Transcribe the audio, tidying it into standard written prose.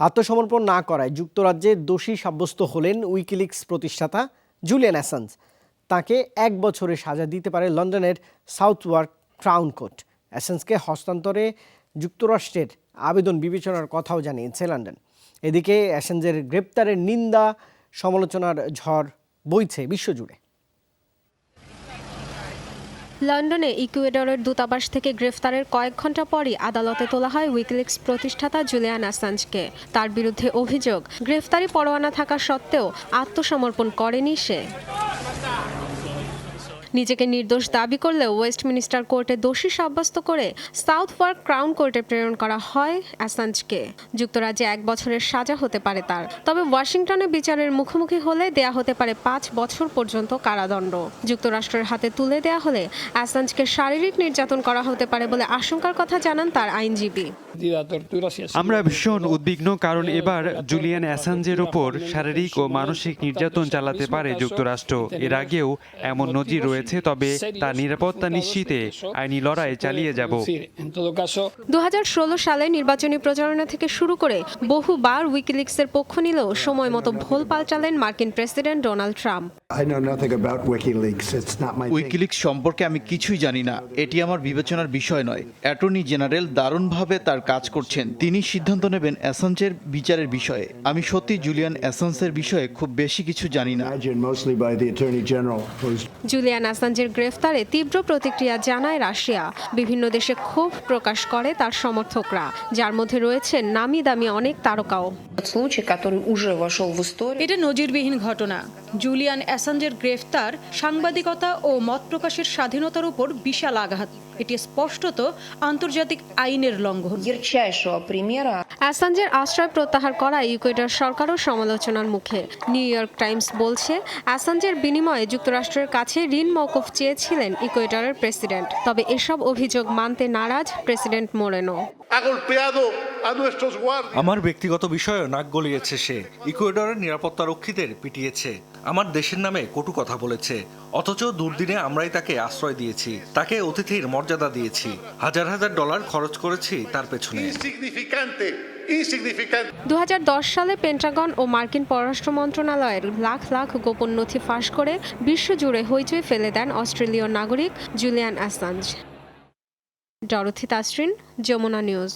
আত্মসমর্পণ না করায় যুক্তরাজ্যে দোষী সাব্যস্ত হলেন উইকিলিক্স প্রতিষ্ঠাতা জুলিয়ান অ্যাসাঞ্জ। তাকে 1 বছরের সাজা দিতে পারে লন্ডনের সাউথওয়ার্ক ক্রাউন কোর্ট। অ্যাসাঞ্জকে হস্তান্তরে যুক্তরাষ্ট্রের আবেদন বিবেচনার কথাও জানিয়েছে লন্ডন। এদিকে অ্যাসাঞ্জের গ্রেপ্তারের নিন্দা সমালোচনার ঝড় বইছে বিশ্বজুড়ে। লন্ডনে ইকুয়েডরের দূতাবাস থেকে গ্রেফতারের কয়েক ঘণ্টা পরই আদালতে তোলা হয় উইকিলিক্স প্রতিষ্ঠাতা জুলিয়ান অ্যাসাঞ্জকে। তার বিরুদ্ধে অভিযোগ, গ্রেফতারি পরোয়ানা থাকা সত্ত্বেও আত্মসমর্পণ করেনি সে। নিজেকে নির্দোষ দাবি করলেও ওয়েস্টমিনিস্টার কোর্টে দোষী সাব্যস্ত করে সাউথওয়ার্ক ক্রাউন কোর্টে প্রেরণ করা হয় অ্যাসাঞ্জকে। যুক্তরাজ্যে 1 বছরের সাজা হতে পারে তার, তবে ওয়াশিংটনে বিচারের মুখোমুখি হলে দেয়া হতে পারে 5 বছর পর্যন্ত কারাদণ্ড। যুক্তরাষ্ট্রের হাতে তুলে দেয়া হলে অ্যাসাঞ্জকে শারীরিক নির্যাতন করা হতে পারে বলে আশঙ্কার কথা জানান তার আইনজীবী। আমরা ভীষণ উদ্বিগ্ন, কারণ এবার জুলিয়ান অ্যাসাঞ্জের ওপর শারীরিক ও মানসিক নির্যাতন চালাতে পারে যুক্তরাষ্ট্র। এর আগেও এমন নজির রয়েছে, তবে তার নিরাপত্তা নিশ্চিতে আইনি লড়াই চালিয়ে যাব। 2016 সালে নির্বাচনী প্রচারণা থেকে শুরু করে বহুবার উইকিলিক্সের পক্ষ নিলেও সময় মতো ভুল পাল্টালেন মার্কিন প্রেসিডেন্ট ডোনাল্ড ট্রাম্প। উইকিলিক্স সম্পর্কে আমি কিছুই জানি না। এটি আমার বিবেচনার বিষয় নয়। অ্যাটর্নি জেনারেল দারুণভাবে তার কাজ করছেন। তিনি সিদ্ধান্ত নেবেন অ্যাসাঞ্জের বিচারের বিষয়ে। আমি সত্যি জুলিয়ান অ্যাসাঞ্জের বিষয়ে খুব বেশি কিছু জানি না। জুলিয়ান অ্যাসাঞ্জের গ্রেফতারে তীব্র প্রতিক্রিয়া জানায় রাশিয়া। বিভিন্ন দেশে ক্ষোভ প্রকাশ করে তার সমর্থকরা, যার মধ্যে রয়েছেন নামি দামি অনেক তারকাও। এটা নজিরবিহীন ঘটনা। জুলিয়ান অ্যাসাঞ্জের গ্রেফতার সাংবাদিকতা ও মত প্রকাশের স্বাধীনতার উপর বিশাল আঘাত। এটি স্পষ্টত আন্তর্জাতিক আইনের লঙ্ঘন। অ্যাসাঞ্জের আশ্রয় প্রত্যাহার করা ইকুয়েডর সরকারও সমালোচনার মুখে। নিউ ইয়র্ক টাইমস বলছে, অ্যাসাঞ্জের বিনিময়ে যুক্তরাষ্ট্রের কাছে ঋণ মওকুফ চেয়েছিলেন ইকুয়েডরের প্রেসিডেন্ট। তবে এসব অভিযোগ মানতে নারাজ প্রেসিডেন্ট মোরেনো। আমার ব্যক্তিগত বিষয়ে নাক গলিয়েছে সে। ইকুয়েডরের নিরাপত্তা রক্ষীদের পিটিয়েছে, আমার দেশের নামে কটু কথা বলেছে। অথচ দুর্দিনে আমরাই তাকে আশ্রয় দিয়েছি, তাকে অতিথির মর্যাদা দিয়েছি, হাজার হাজার ডলার খরচ করেছি তার পেছনে। 2010 সালে পেন্টাগন ও মার্কিন পররাষ্ট্র মন্ত্রণালয়ের লাখ লাখ গোপন নথি ফাঁস করে বিশ্বজুড়ে হইচই ফেলে দেন অস্ট্রেলীয় নাগরিক Julian Assange. Dorothy Tasrin, Jamuna news.